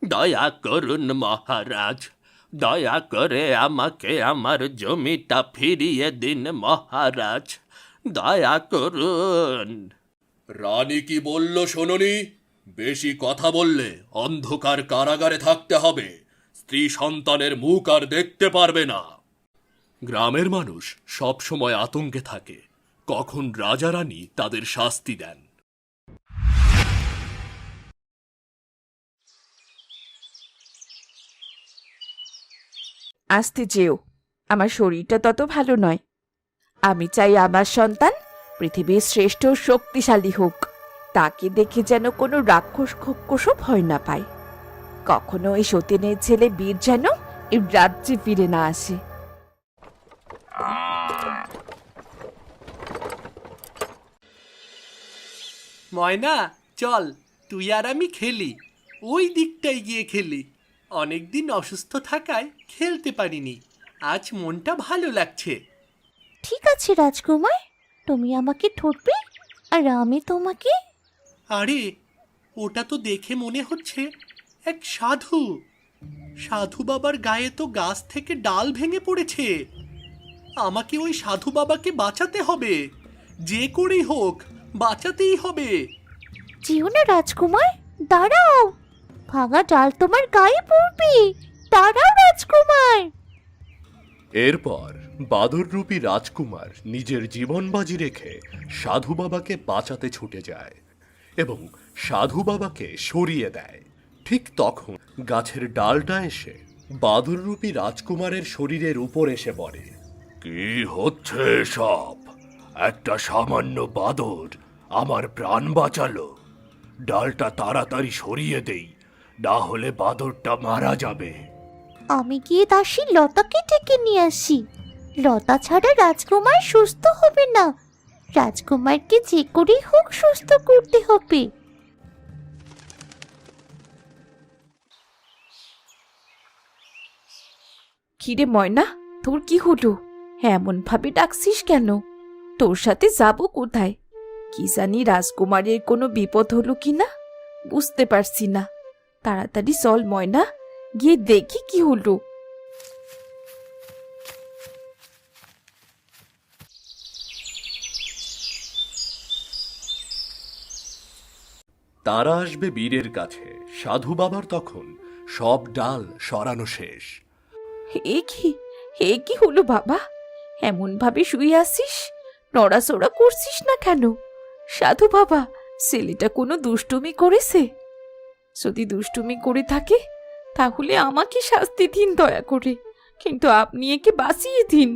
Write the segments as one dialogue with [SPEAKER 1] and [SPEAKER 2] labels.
[SPEAKER 1] দয়া করুন মহারাজ, দয়া করে আমাকে আমার জমিটা ফিরিয়ে দিন মহারাজ, দয়া করুন। রানী কি বলল শোনোনি? বেশি কথা বললে অন্ধকার কারাগারে থাকতে হবে, স্ত্রী সন্তানের মুখ আর দেখতে পারবে না। গ্রামের মানুষ সব সময় আতঙ্কে থাকে কখন রাজা রানী তাদের শাস্তি দেন।
[SPEAKER 2] আসতে যেও, আমার শরীরটা তত ভালো নয়। আমি চাই আমার সন্তান পৃথিবীর শ্রেষ্ঠ শক্তিশালী হোক, তাকে দেখে যেন কোনো রাক্ষস খোক্কসও ভয় না পায়। কখনো এই সতীনের ছেলে বীর যেন এই রাজ্যে ফিরে না আসে।
[SPEAKER 1] ময়না, চল তুই আর আমি খেলি, ওই দিকটায় গিয়ে খেলি। অনেকদিন অসুস্থ থাকায় খেলতে পারিনি, আজ মনটা ভালো লাগছে।
[SPEAKER 3] ঠিক আছে রাজকুমার, তুমি আমাকে ধরবে আর আমি তোমাকে।
[SPEAKER 1] আরে, ওটা তো দেখে মনে হচ্ছে এক সাধু। সাধু বাবার গায়ে তো গাছ থেকে ডাল ভেঙে পড়েছে। আমাকে ওই সাধু বাবাকে বাঁচাতে হবে, যে করেই হোক বাঁচাতেই হবে।
[SPEAKER 3] যেও না রাজকুমার, দাঁড়াও, ভাঙা ডাল তোমার গায়ে পড়বে। দাঁড়াও রাজকুমার।
[SPEAKER 4] এরপর বাদররূপী রাজকুমার নিজের জীবন বাজি রেখে সাধু বাবাকে বাঁচাতে ছুটে যায় এবং সাধু বাবাকে সরিয়ে দেয়। ঠিক তখন গাছের ডালটা এসে বাদররূপী রাজকুমারের শরীরের উপর এসে পড়ে। কি হচ্ছে সব? একটা সামান্য বাদর আমার প্রাণ বাঁচালো। ডালটা তাড়াতাড়ি সরিয়ে দেই, না হলে বাদরটা মারা যাবে।
[SPEAKER 3] আমি গিয়ে দাসী লতাকে ডেকে নিয়ে আসি। লতা ছাড়া রাজকুমার সুস্থ হবে না। রাজকুমারকে যে করেই হোক সুস্থ করতে হবে।
[SPEAKER 2] কিরে ময়না, তোর কি হলো? এমন ভাবে ডাকছিস কেন? তোর সাথে যাব কোথায়? কি জানি রাজকুমারের কোনো বিপদ হলো কিনা, বুঝতে পারছি না। তাড়াতাড়ি চল ময়না, গিয়ে দেখি কি হলো।
[SPEAKER 4] তারা আসবে বীরের কাছে। সাধু বাবার তখন সব ডাল সরানো শেষ।
[SPEAKER 2] এ কি হলো বাবা? এমন ভাবে শুয়ে আসিস, নড়াচড়া করছিস না কেন? সাধু বাবা, ছেলেটা কোনো দুষ্টুমি করেছে? যদি দুষ্টুমি করে থাকে তাহলে আমাকে শাস্তি দিন দয়া করে, কিন্তু আপনি একে বাঁচিয়ে দিন।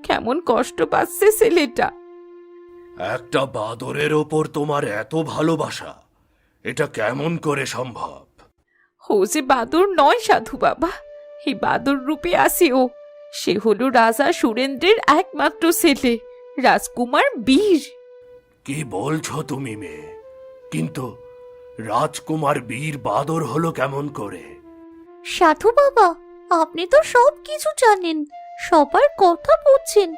[SPEAKER 2] কেমন কষ্ট পাচ্ছে ছেলেটা।
[SPEAKER 4] একটা বাদরের ওপর তোমার এত ভালোবাসা, এটা কেমন করে সম্ভব?
[SPEAKER 2] ও যে বাদর নয় সাধু বাবা, এই বাদর রূপে আসে ও। সে হলো রাজা সুরেন্দ্রের একমাত্র ছেলে, রাজকুমার বীর।
[SPEAKER 4] কি বলছো তুমি মেয়ে? কিন্তু রাজকুমার বীর বাদর হলো কেমন করে?
[SPEAKER 3] সাধু বাবা, আপনি তো সব কিছু জানেন, সবার কথা বুঝছেন।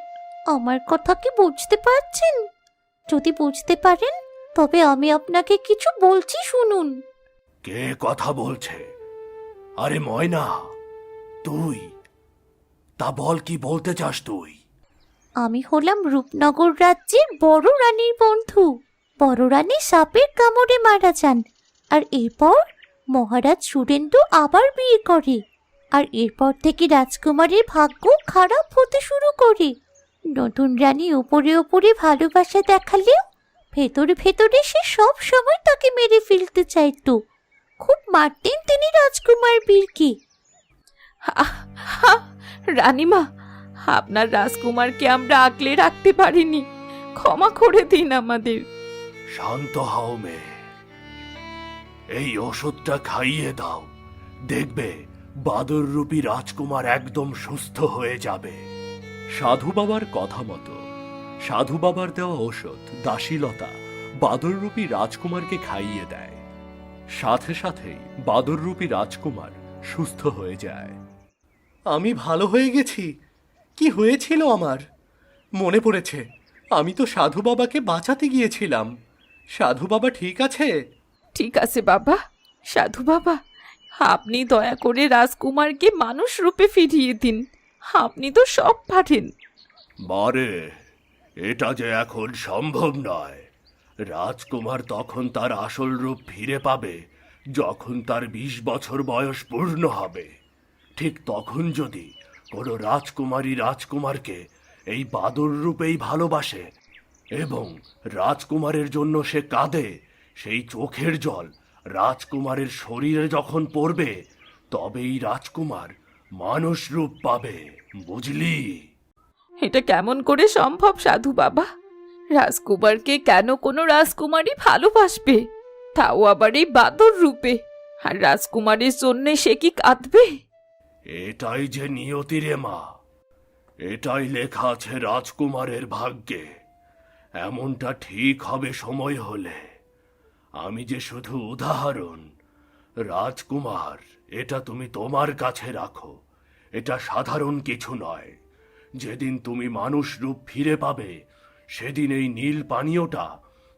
[SPEAKER 3] আমার কথা কি বুঝতে পারছেন? যদি বুঝতে পারেন তবে আমি আপনাকে কিছু বলছি, শুনুন।
[SPEAKER 4] কে কথা বলছে? আরে ময়না, তুই? তা বল, কি বলতে চাস তুই?
[SPEAKER 3] আমি হলাম রূপনগর রাজ্যের বড় রানীর বন্ধু। বড় রানী সাপের কামড়ে মারা যান, আর এরপর মহারাজ সুরেন্দ্র আবার বিয়ে করে। আর এরপর থেকে রাজকুমারের ভাগ্য খারাপ হতে শুরু করে। নতুন রানী উপরে উপরে ভালোবাসা দেখালেও ভেতরে ভেতরে সে সব সময় তাকে মেরে ফেলতে চাইতো। খুব মারতেন তিনি রাজকুমার বীরকে।
[SPEAKER 2] রানীমা, আপনার রাজকুমারকে আমরা আগলে রাখতে পারিনি, ক্ষমা করে দিন আমাদের।
[SPEAKER 4] শান্ত হও মেয়ে, এই ওষুধটা খাইয়ে দাও, দেখবে বাদররূপী রাজকুমার একদম সুস্থ হয়ে যাবে। সাধু বাবার কথা মতো সাধু বাবার দেওয়া ওষুধ দাসীলতা বাদররূপী রাজকুমারকে খাইয়ে দেয়। সাথে সাথেই বাদররূপী রাজকুমার সুস্থ হয়ে যায়।
[SPEAKER 1] আমি ভালো হয়ে গেছি। কি হয়েছিল আমার? মনে পড়েছে, আমি তো সাধু বাবাকে বাঁচাতে গিয়েছিলাম। সাধু বাবা ঠিক আছে?
[SPEAKER 2] ঠিক আছে বাবা। সাধু বাবা, আপনি দয়া করে রাজকুমারকে মানুষ রূপে ফিরিয়ে দিন। আপনি তো সব পারেন।
[SPEAKER 4] মারে, এটা যে এখন সম্ভব নয়। রাজকুমার তখন তার আসল রূপ ফিরে পাবে যখন তার 20 বছর বয়স পূর্ণ হবে। ঠিক তখন যদি কোনো রাজকুমারী রাজকুমারকে এই বাদর রূপেই ভালোবাসে এবং রাজকুমারের জন্য সে কাঁদে, সেই চোখের জল রাজকুমারের শরীরে যখন পড়বে, তবেই রাজকুমার মানুষ রূপ পাবে, বুঝলি?
[SPEAKER 2] এটা কেমন করে সম্ভব সাধু বাবা? রাজকুমারকে কেন কোনো রাজকুমারী ভালোবাসবে, তাও আবার এই বাদর রূপে? আর রাজকুমারের জন্যে সে কি কাঁদবে?
[SPEAKER 4] এটাই যে নিয়তি রে মা, এটাই লেখা আছে রাজকুমারের ভাগ্যে। এমনটা ঠিক হবে সময় হলে। আমি যে শুধু উদাহরণ। রাজকুমার, এটা তুমি তোমার কাছে রাখো। এটা সাধারণ কিছু নয়। যেদিন তুমি মানুষ রূপ ফিরে পাবে, সেদিন এই নীল পানীয়টা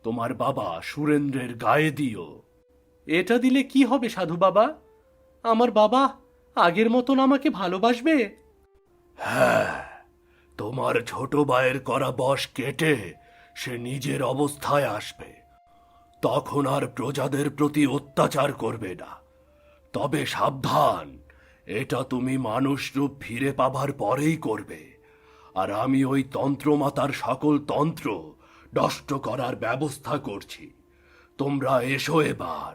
[SPEAKER 4] তোমার বাবা সুরেন্দ্রের গায়ে দিও।
[SPEAKER 1] এটা দিলে কি হবে সাধু বাবা? আমার বাবা আগের মতন আমাকে ভালোবাসবে?
[SPEAKER 4] হ্যাঁ, তোমার ছোট ভাইয়ের করা বশ কেটে সে নিজের অবস্থায় আসবে। তখন আর প্রজাদের প্রতি অত্যাচার করবে না। তবে সাবধান, এটা তুমি মানুষ রূপ ফিরে পাবার পরেই করবে। আর আমি ওই তন্ত্রমাতার সকল তন্ত্র নষ্ট করার ব্যবস্থা করছি। তোমরা এসো এবার।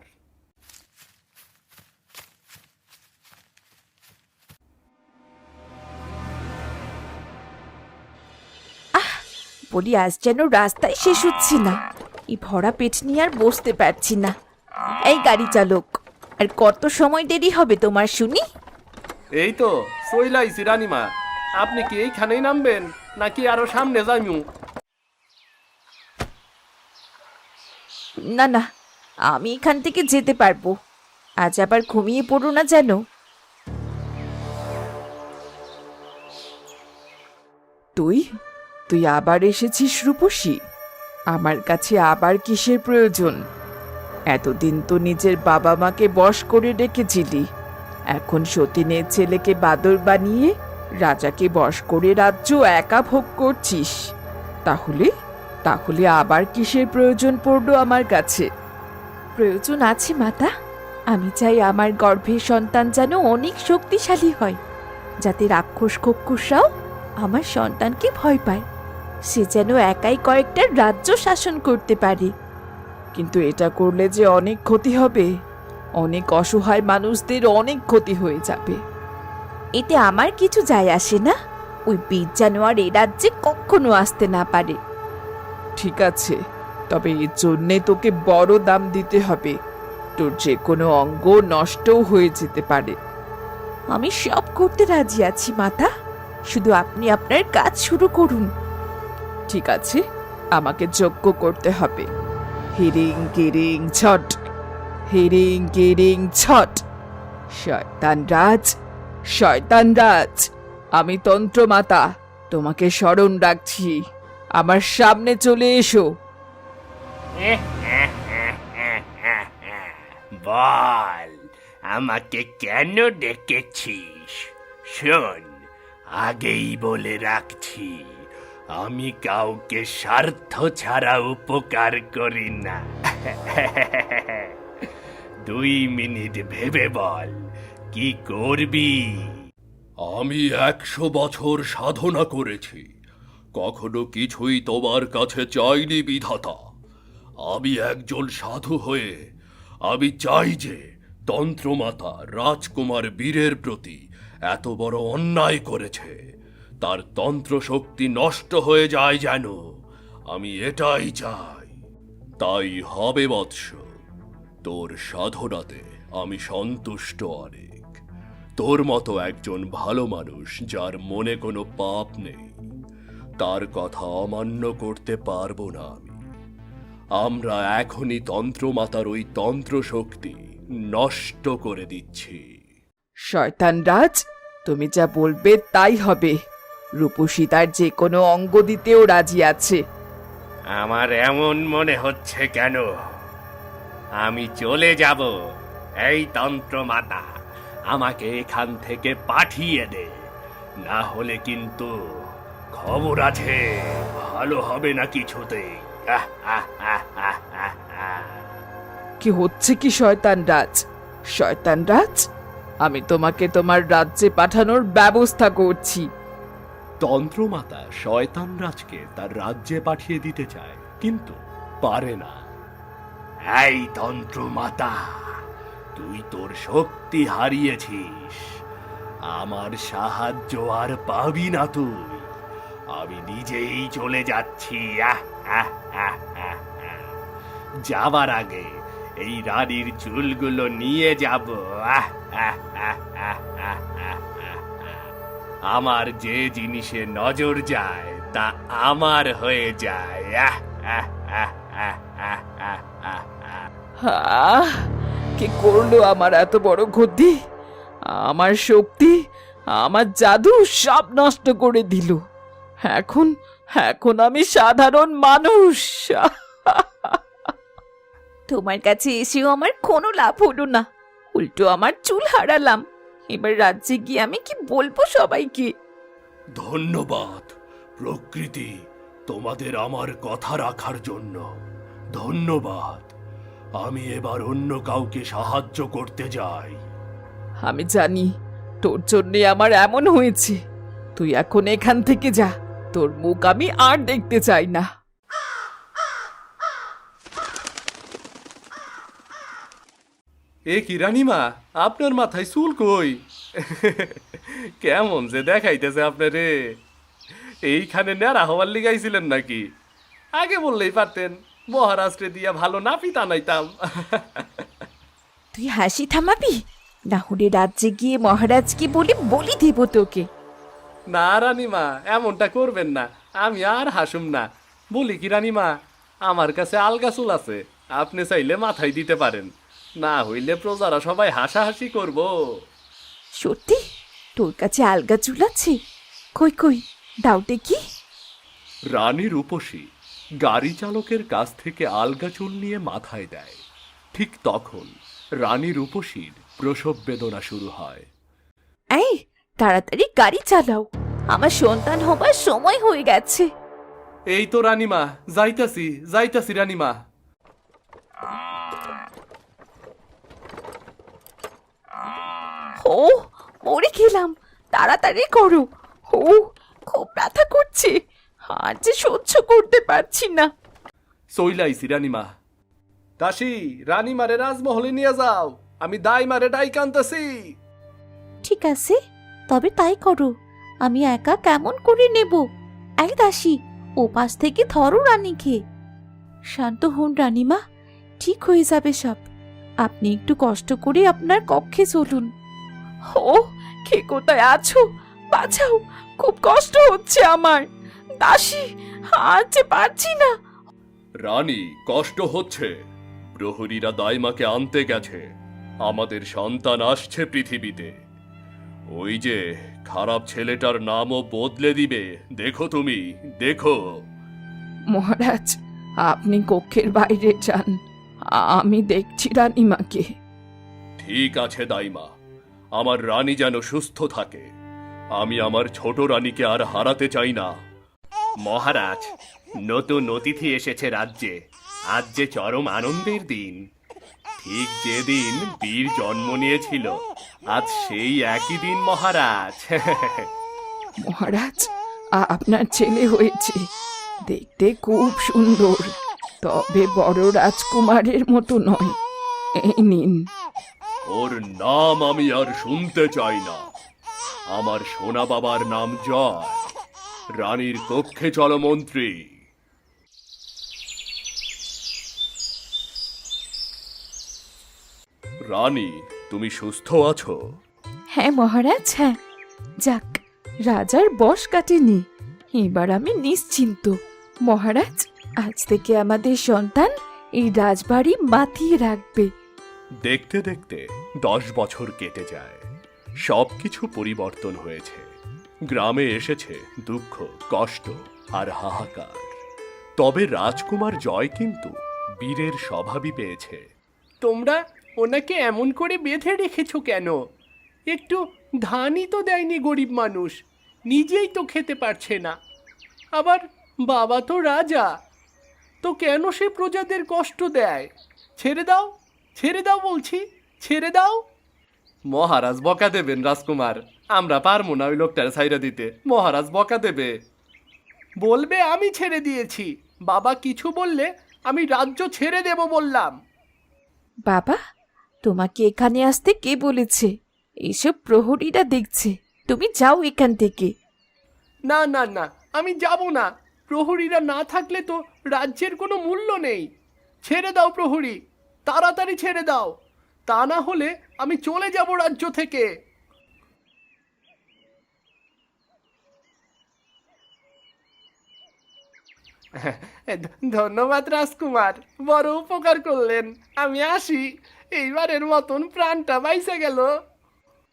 [SPEAKER 2] বলি, আজ যেন রাস্তায় শেষ হচ্ছে না। এই ভরা পেট নিয়ে আর বসতে পারছি না। এই গাড়ি চালক, আর কত সময় দেরি হবে তোমার শুনি?
[SPEAKER 1] এই তো সইলাইছি রানীমা। আপনি কি এইখানেই নামবেন নাকি আরো সামনে যাইমু?
[SPEAKER 2] না না, আমি এখান থেকে যেতে পারবো। আজ আবার ঘুমিয়ে পড়ো না যেন। তুই তুই আবার এসেছিস রূপসী? আমার কাছে আবার কিসের প্রয়োজন? এতদিন তো নিজের বাবা মাকে বশ করে রেখেছিলি, এখন সতীনের ছেলেকে বাদর বানিয়ে রাজাকে বশ করে রাজ্য একা ভোগ করছিস। তাহলে তাহলে আবার কিসের প্রয়োজন পড়লো আমার কাছে? প্রয়োজন আছে মাতা। আমি চাই আমার গর্ভের সন্তান যেন অনেক শক্তিশালী হয়, যাতে রাক্ষস খক্ষসরাও আমার সন্তানকে ভয় পায়। সে যেন একাই কয়েকটা রাজ্য শাসন করতে পারে। কিন্তু এটা করলে যে অনেক ক্ষতি হবে। অনেক অসহায় মানুষদের অনেক ক্ষতি হয়ে যাবে। এতে আমার কিছু যায় আসে না। ওই বীর জানোয়ার এ রাজ্যে কখনো আসতে না পারে। ঠিক আছে, তবে এর জন্যে তোকে বড় দাম দিতে হবে। তোর যে কোনো অঙ্গ নষ্টও হয়ে যেতে পারে। আমি সব করতে রাজি আছি মাতা, শুধু আপনি আপনার কাজ শুরু করুন। ঠিক আছে, আমাকে যজ্ঞ করতে হবে। হিরিং কিরিং ছট, হিরিং কিরিং ছট। শয়তান রাজ, শয়তান রাজ, আমি তন্ত্রমাতা, তোমাকে স্মরণ রাখছি। আমার সামনে চলে এসো।
[SPEAKER 5] বল, আমাকে কেন ডেকেছিস? শোন, আগেই বলে রাখছি, আমি কাউকে স্বার্থ ছাড়া উপকার করি না। 2 মিনিট ভেবে বল, কি করবি?
[SPEAKER 4] আমি 100 বছর সাধনা করেছি, কখনো কিছুই তোমার কাছে চাইনি বিধাতা। আমি একজন সাধু হয়ে আমি চাই যে তন্ত্রমাতা রাজকুমার বীরের প্রতি এত বড় অন্যায় করেছে, তার তন্ত্র শক্তি নষ্ট হয়ে যায় যেন। আমি এটাই চাই। তাই হবে বৎস, তোর সাধনাতে আমি সন্তুষ্ট অনেক। তোর মতো একজন ভালো মানুষ যার মনে কোনো পাপ নেই, তার কথা অমান্য করতে পারবো না আমি। আমরা এখনই তন্ত্রমাতার ওই তন্ত্র শক্তি নষ্ট করে দিচ্ছি।
[SPEAKER 2] শয়তান রাজ, তুমি যা বলবে তাই হবে। রূপসী তার যে কোনো অঙ্গ দিতেও রাজি আছে।
[SPEAKER 5] আমার এমন মনে হচ্ছে কেন? আমি চলে যাব, এই তন্ত্রমাতা। আমাকে এখান থেকে পাঠিয়ে দে, না হলে কিন্তু খবর আছে, ভালো হবে না কিছুতেই। আহ, আহ, আহ, আহ, আহ, আহ।
[SPEAKER 2] কি হচ্ছে কি শয়তান রাজ? শয়তান রাজ, আমি তোমাকে তোমার রাজ্যে পাঠানোর ব্যবস্থা করছি।
[SPEAKER 4] তন্ত্রমাতা শয়তান রাজকে তার রাজ্যে পাঠিয়ে দিতে চায়, কিন্তু পারে না।
[SPEAKER 5] এই তন্ত্রমাতা, তুই তোর শক্তি হারিয়েছিস, আমার সাহায্য আর পাবি না তুই। আমি নিজেই চলে যাচ্ছি। আহ, আহ, আহ, আহ, আহ। যাবার আগে এই রানীর চুলগুলো নিয়ে যাব। আহ, আহ, আহ, আহ, আহ, আহ, আহ, আহ। আমার যে জিনিসে নজর যায় তা আমার হয়ে যায়। আহ, আহ, আহ, আহ, আহ, আহ, আহ, আহ।
[SPEAKER 2] আহ, কি করলো আমার এত বড় ক্ষতি? আমার শক্তি, আমার জাদু সব নষ্ট করে দিল। এখন এখন আমি সাধারণ মানুষ। তোমার কাছে এসেও আমার কোনো লাভ হলো না, উল্টো আমার চুল হারালাম। এবার রাজ্যে গিয়ে আমি কি বলবো সবাইকে?
[SPEAKER 4] ধন্যবাদ প্রকৃতি, তোমাদের আমার কথা রাখার জন্য ধন্যবাদ। আমি এবার অন্য কাউকে সাহায্য করতে যাই।
[SPEAKER 2] আমি জানি তোর জন্যে আমার এমন হয়েছে। তুই এখন এখান থেকে যা, তোর মুখ আমি আর দেখতে চাই না।
[SPEAKER 4] এ কি রানীমা, আপনার মাথায় চুল কই? কেমন যে দেখাইতেছে আপনারে। এইখানে নেড়া হওয়ার লিগাইছিলেন নাকি? আগে বললেই পারতেন, মহারাষ্ট্রে দিয়া ভালো নাপিত আনাইতাম।
[SPEAKER 2] তুই হাসি থামাবি, না হলে রাজ্যে গিয়ে মহারাজকে বলে বলি দেব তোকে।
[SPEAKER 4] না রানীমা, এমনটা করবেন না, আমি আর হাসুম না। বলি কি রানীমা, আমার কাছে আলগা চুল আছে, আপনি চাইলে মাথায় দিতে পারেন, না হইলে প্রজারা সবাই হাসাহাসি করব।
[SPEAKER 2] সত্যি তোর কাছে আলগা চুল আছে? কই কই, দাওতে কি?
[SPEAKER 4] রানী রূপসী গাড়ি চালকের কাছ থেকে আলগা চুল নিয়ে মাথায় দেয়। ঠিক তখন রানী রূপসীর প্রসব বেদনা শুরু হয়।
[SPEAKER 2] এই তাড়াতাড়ি গাড়ি চালাও, আমার সন্তান হবার সময় হয়ে গেছে।
[SPEAKER 4] এই তো রানীমা, যাইতাছি যাইতাছি রানীমা।
[SPEAKER 2] ও মরে গেলাম, তাড়াতাড়ি করো। ও খুব ব্যথা করছে, আর যে সহ্য করতে পারছি না।
[SPEAKER 4] চইলাইছি রানীমা। দাসী, রানীমারে রাজমহলে নিয়ে যাও, আমি দাইমারে ডাইক আনতাছি।
[SPEAKER 3] ঠিক আছে, তবে তাই করো। আমি একা কেমন করে নেব? এই দাসী, ও পাশ থেকে ধরো রানীকে। শান্ত হন রানীমা, ঠিক হয়ে যাবে সব। আপনি একটু কষ্ট করে আপনার কক্ষে চলুন। ও কে কোথায় আছো? বাঁচাও, খুব কষ্ট হচ্ছে আমার। দাসী, আর যে পারছি না।
[SPEAKER 4] রানী, কষ্ট হচ্ছে? প্রহরীরা দাইমাকে আনতে গেছে, আমাদের সন্তান আসছে পৃথিবীতে। ওই যে খারাপ ছেলেটার নামও বদলে দিবে, দেখো তুমি, দেখো।
[SPEAKER 2] মহারাজ, আপনি কক্ষের বাইরে যান, আমি দেখছি রানীমাকে।
[SPEAKER 4] ঠিক আছে দাইমা, আমার রানী যেন সুস্থ থাকে। আমি আমার ছোট রানীকে আর হারাতে চাই না।
[SPEAKER 5] মহারাজ, নতুন অতিথি এসেছে রাজ্যে। আজ যে চরম আনন্দের দিন। ঠিক যেদিন বীর জন্ম নিয়েছিল, আজ সেই একই দিন মহারাজ।
[SPEAKER 2] মহারাজ, আপনার ছেলে হয়েছে, দেখতে খুব সুন্দর, তবে বড় রাজকুমারের মতো নয়। এই নিন।
[SPEAKER 4] ওর নাম আমি আর শুনতে চাই না। আমার সোনা বাবার নাম জয়। রানীর কক্ষে চলো মন্ত্রী। রানী, তুমি সুস্থ আছো?
[SPEAKER 2] হ্যাঁ মহারাজ, হ্যাঁ। যাক, রাজার বশ কাটেনি, এবার আমি নিশ্চিন্ত। মহারাজ, আজ থেকে আমাদের সন্তান এই রাজবাড়ি মাতিয়ে রাখবে।
[SPEAKER 4] দেখতে দেখতে 10 বছর কেটে যায়। সবকিছু পরিবর্তন হয়েছে। গ্রামে এসেছে দুঃখ, কষ্ট আর হাহাকার। তবে রাজকুমার জয় কিন্তু বীরের স্বভাবই পেয়েছে।
[SPEAKER 5] তোমরা ওনাকে এমন করে বেঁধে রেখেছো কেন? একটু ধানই তো দেয়নি গরিব মানুষ, নিজেই তো খেতে পারছে না। আবার বাবা তো রাজা, তো কেন সে প্রজাদের কষ্ট দেয়? ছেড়ে দাও, ছেড়ে দাও বলছি, ছেড়ে দাও। মহারাজ বকা দেবেন রাজকুমার, আমরা পারবো না ওই লোকটার ছাইরা দিতে, মহারাজ বকা দেবে। বলবে আমি ছেড়ে দিয়েছি, বাবা কিছু বললে আমি রাজ্য ছেড়ে দেব বললাম।
[SPEAKER 2] বাবা, তোমাকে এখানে আসতে কে বলেছে? এইসব প্রহরীরা দেখছে, তুমি যাও এখান থেকে।
[SPEAKER 5] না না না, আমি যাব না। প্রহরীরা না থাকলে তো রাজ্যের কোনো মূল্য নেই। ছেড়ে দাও প্রহরী, তাড়াতাড়ি ছেড়ে দাও, তা না হলে আমি চলে যাব রাজ্য থেকে। ধন্যবাদ রাজকুমার, বড় উপকার করলেন। আমি আসি, এইবারের মতন প্রাণটা বাইসে গেল।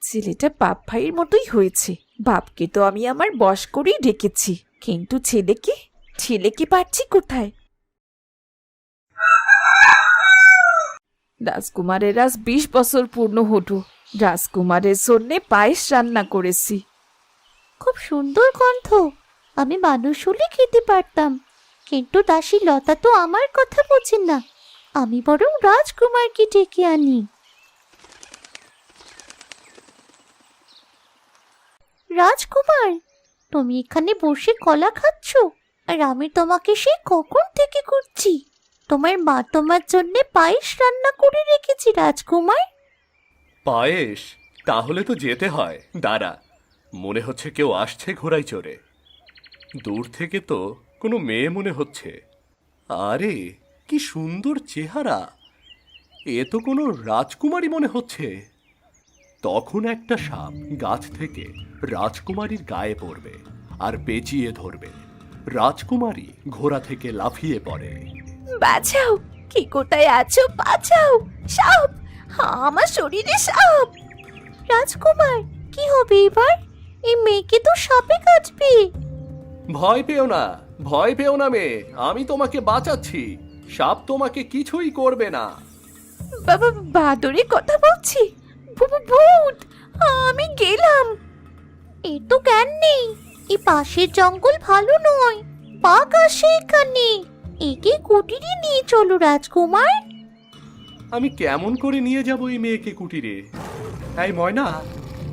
[SPEAKER 2] ছেলেটা বাপ ভাইয়ের মতোই হয়েছে। বাপকে তো আমি আমার বশ করেই রেখেছি, কিন্তু ছেলেকে পাচ্ছি কোথায়? রাজকুমারের আজ 20 বছর পূর্ণ হলো। রাজকুমারের জন্যে পায়েস রান্না করেছি।
[SPEAKER 3] খুব সুন্দর গন্ধ, আমি মানুষ হলে খেতে পারতাম, কিন্তু দাসী লতা তো আমার কথা বোঝেন না। আমি বরং রাজকুমারকে ডেকে আনি। রাজকুমার, তুমি এখানে বসে কলা খাচ্ছ, আর আমি তোমাকে সে কখন থেকে খুঁজছি। তোমার মা তোমার জন্য পায়েস রান্না করে রেখেছি রাজকুমার।
[SPEAKER 4] পায়েস? তাহলে তো যেতে হয়। দাঁড়া, মনে হচ্ছে কেউ আসছে ঘোড়ায় চড়ে। দূর থেকে তো কোনো মেয়ে মনে হচ্ছে। আরে কি সুন্দর চেহারা, এ তো কোনো রাজকুমারী মনে হচ্ছে। তখন একটা সাপ গাছ থেকে রাজকুমারীর গায়ে পড়বে আর পেঁচিয়ে ধরবে। রাজকুমারী ঘোড়া থেকে লাফিয়ে পড়ে।
[SPEAKER 2] বাঁচাও, কি কোথায় আছো? বাঁচাও, সাপ, আমার শরীরে সাপ।
[SPEAKER 3] রাজকুমার, কি হবে এবার? এই মেয়েকে তো সাপে কাটবে।
[SPEAKER 5] ভয় পেও না, ভয় পেও না মেয়ে, আমি তোমাকে বাঁচাচ্ছি। সাপ তোমাকে কিছুই করবে না।
[SPEAKER 2] বাবা, বাদরে কথা বলছি। ভূত, আমি গেলাম।
[SPEAKER 3] এ তো জ্ঞান নেই, এই পাশের জঙ্গল ভালো নয়, বাঘ আসে এখানে। একে কুটিরে নিয়ে চলো রাজকুমার।
[SPEAKER 5] আমি কেমন করে নিয়ে যাব এই মেয়েকে কুটিরে? এই ময়না,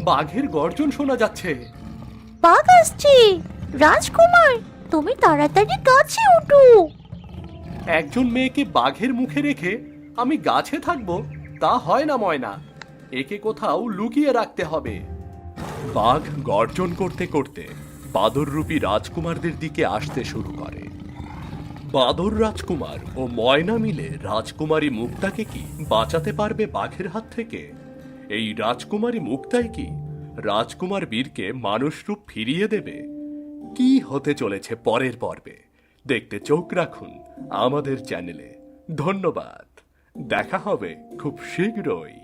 [SPEAKER 5] বাঘের গর্জন শোনা যাচ্ছে।
[SPEAKER 3] বাঘ আসছে। রাজকুমার, তুমি তাড়াতাড়ি গাছে উঠো।
[SPEAKER 5] একজন মেয়েকে বাঘের মুখে রেখে আমি গাছে থাকবো, তা হয় না ময়না। একে কোথাও লুকিয়ে রাখতে হবে।
[SPEAKER 4] বাঘ গর্জন করতে করতে বাদররূপী রাজকুমারদের দিকে আসতে শুরু করে। বাদর রাজকুমার ও ময়না মিলে রাজকুমারী মুক্তাকে কি বাঁচাতে পারবে বাঘের হাত থেকে? এই রাজকুমারী মুক্তাই কি রাজকুমার বীরকে মানুষ রূপ ফিরিয়ে দেবে? কি হতে চলেছে পরের পর্বে দেখতে চোখ রাখুন আমাদের চ্যানেলে। ধন্যবাদ, দেখা হবে খুব শীঘ্রই।